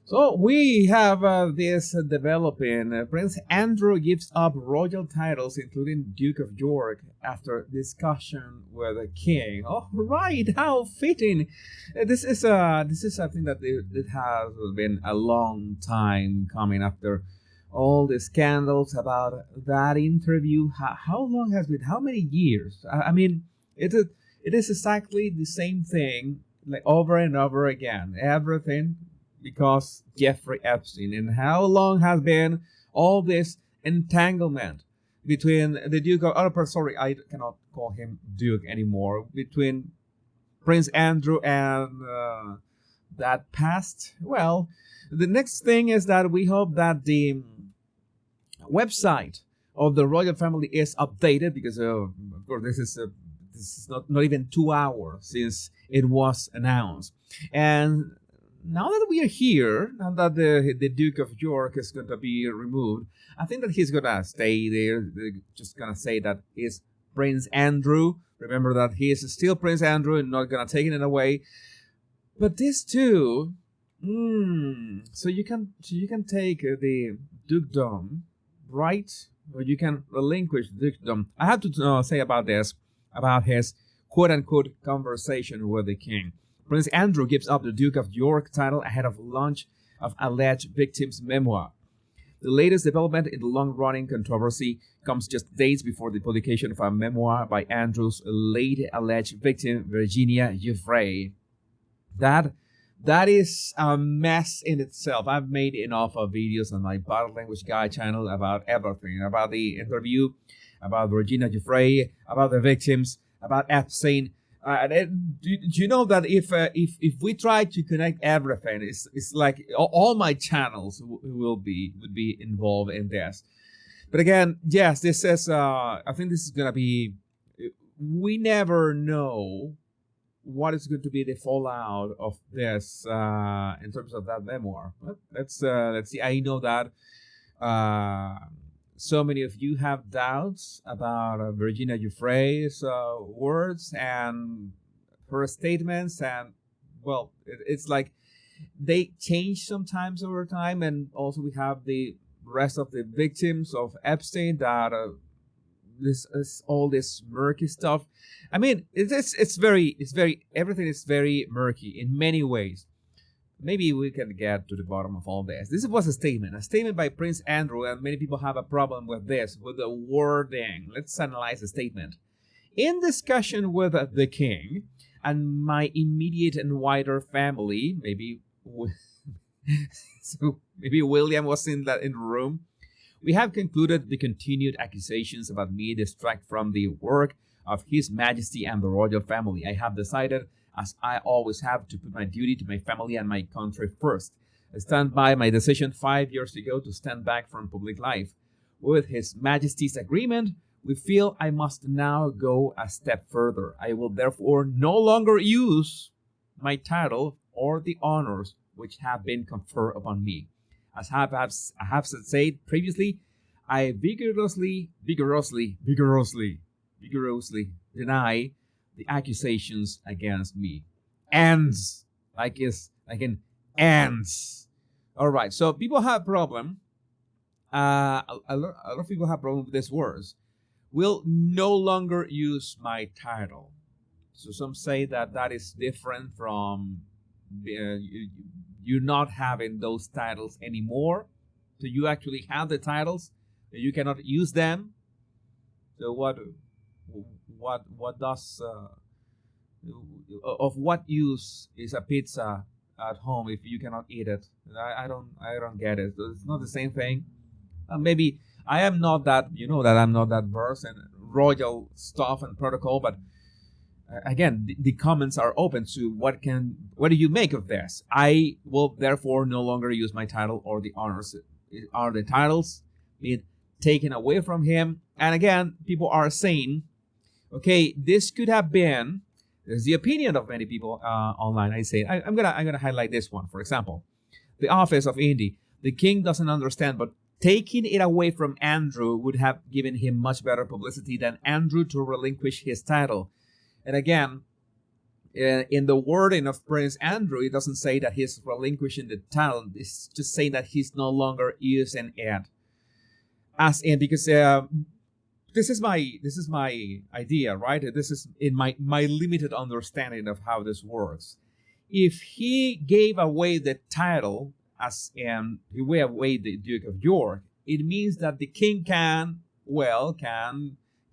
So we have this developing. Prince Andrew gives up royal titles, including Duke of York, after discussion with the king. Oh, right! How fitting. This is something that it has been a long time coming after all the scandals about that interview. How long has it been? How many years? I mean, it is exactly the same thing, like over and over again. Everything because Jeffrey Epstein. And how long has been all this entanglement between the Duke of, sorry, I cannot call him Duke anymore, between Prince Andrew and that past? Well, the next thing is that we hope that the website of the royal family is updated because, of course, this is not even 2 hours since it was announced. And now that we are here, now that the Duke of York is going to be removed, I think that he's going to stay there. They're just going to say that he's Prince Andrew. Remember that he is still Prince Andrew and not going to take it away. But this too, so you can take the dukedom, right? Or you can relinquish dukedom. I have to say about this, about his quote-unquote conversation with the king. Prince Andrew gives up the Duke of York title ahead of launch of alleged victim's memoir. The latest development in the long-running controversy comes just days before the publication of a memoir by Andrew's late alleged victim, Virginia Giuffre. That that is a mess in itself. I've made enough of videos on my Body Language Guy channel about everything, about the interview, about Virginia Giuffre, about the victims, about Epstein. Do you know that if we try to connect everything, it's like all my channels would be involved in this. But again, yes, this is. I think this is gonna be. We never know what is going to be the fallout of this in terms of that memoir. But let's see. I know that uh, so many of you have doubts about Virginia Giuffre's words and her statements, and well, it's like they change sometimes over time, and also we have the rest of the victims of Epstein that this is all this murky stuff. I mean, it's very everything is very murky in many ways. Maybe we can get to the bottom of all this. This was a statement by Prince Andrew, and many people have a problem with this, with the wording. Let's analyze the statement. In discussion with the king and my immediate and wider family, so maybe William was in the room. We have concluded the continued accusations about me distract from the work of His Majesty and the royal family. I have decided, as I always have, to put my duty to my family and my country first. I stand by my decision 5 years ago to stand back from public life. With His Majesty's agreement, we feel I must now go a step further. I will therefore no longer use my title or the honors which have been conferred upon me. As I have said previously, I vigorously deny the accusations against me. Ends. Like in ends. All right. So people have problem. A lot of people have problem with these words. Will no longer use my title. So some say that is different from you're not having those titles anymore. So you actually have the titles, you cannot use them. So what does of what use is a pizza at home if you cannot eat it? I don't get it. So it's not the same thing. Maybe I am not that, that I'm not that versed in royal stuff and protocol, but again, the comments are open to what do you make of this? I will therefore no longer use my title or the honors. Are the titles being taken away from him? And again, people are saying, okay, this could have been. There's the opinion of many people online. I'm gonna highlight this one. For example, the office of Indy. The king doesn't understand, but taking it away from Andrew would have given him much better publicity than Andrew to relinquish his title. And again, In the wording of Prince Andrew, it doesn't say that he's relinquishing the title. It's just saying that he's no longer using it. As in, because this is my idea, right? This is in my limited understanding of how this works. If he gave away the title, as in he gave away the Duke of York, it means that the king can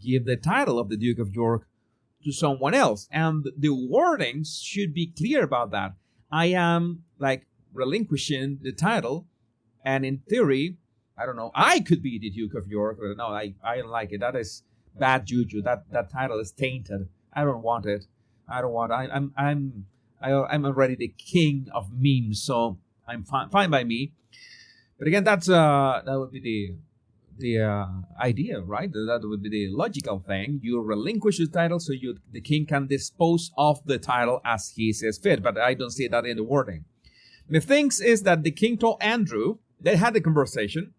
give the title of the Duke of York to someone else, and the wordings should be clear about that. I am like relinquishing the title, and in theory, I don't know, I could be the Duke of York, but no, I don't like it. That is bad juju. That title is tainted. I don't want it. I don't want. I'm already the king of memes, so I'm fine by me. But again, that would be the idea, right? That would be the logical thing. You relinquish the title so the king can dispose of the title as he sees fit. But I don't see that in the wording. The thing is that the king told Andrew, they had a conversation,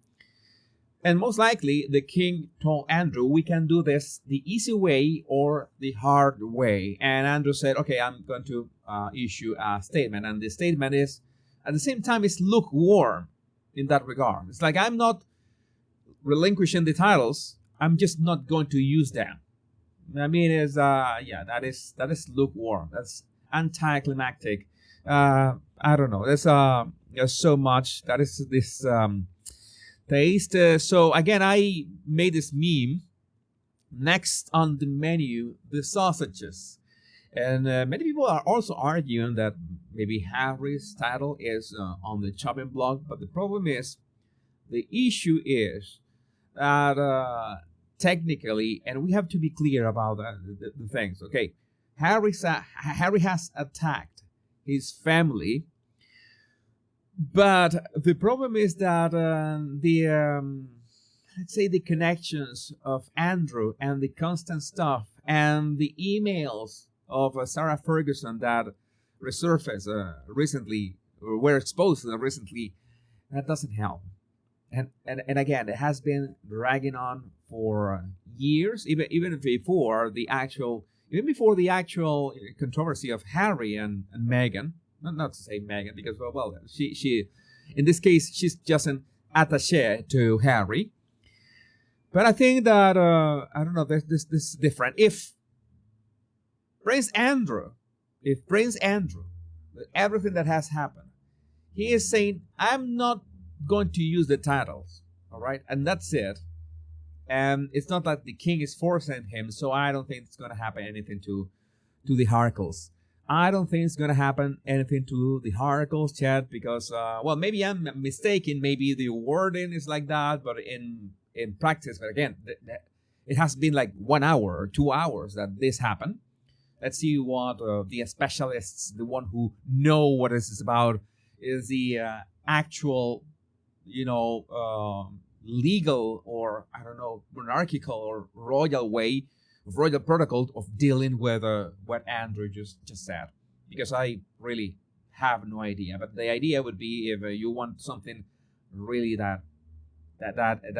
and most likely the king told Andrew, we can do this the easy way or the hard way. And Andrew said, okay, I'm going to issue a statement. And the statement is, at the same time, it's lukewarm in that regard. It's like, I'm not relinquishing the titles, I'm just not going to use them. I mean, that is lukewarm. That's anticlimactic. I don't know. There's so much. That is this taste. So again, I made this meme. Next on the menu, the sausages. And many people are also arguing that maybe Harry's title is on the chopping block. But the problem is, the issue is that technically, and we have to be clear about the things. Okay, Harry has attacked his family, but the problem is that let's say the connections of Andrew and the constant stuff and the emails of Sarah Ferguson that resurfaced recently, or were exposed recently, that doesn't help. And again, it has been dragging on for years, even before the actual controversy of Harry and Meghan. Not to say Meghan, because well, she in this case she's just an attaché to Harry. But I think that I don't know. This is different. If Prince Andrew, everything that has happened, he is saying, I'm not going to use the titles, all right, and that's it. And it's not that the king is forcing him, so I don't think it's going to happen anything to the Harkles. I don't think it's going to happen anything to the Harkles, Chad, because well, maybe I'm mistaken. Maybe the wording is like that, but in practice, but again, it has been like 1 hour or 2 hours that this happened. Let's see what the specialists, the one who know what this is about, is the actual, legal or, I don't know, monarchical or royal way, royal protocol of dealing with what Andrew just said. Because I really have no idea. But the idea would be, if you want something really that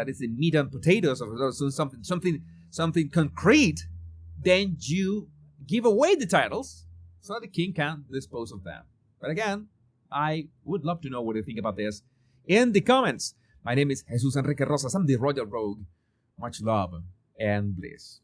is the meat and potatoes of something concrete, then you give away the titles so the king can dispose of them. But again, I would love to know what you think about this in the comments. My name is Jesus Enrique Rosas. I'm the Royal Rogue. Much love and bliss.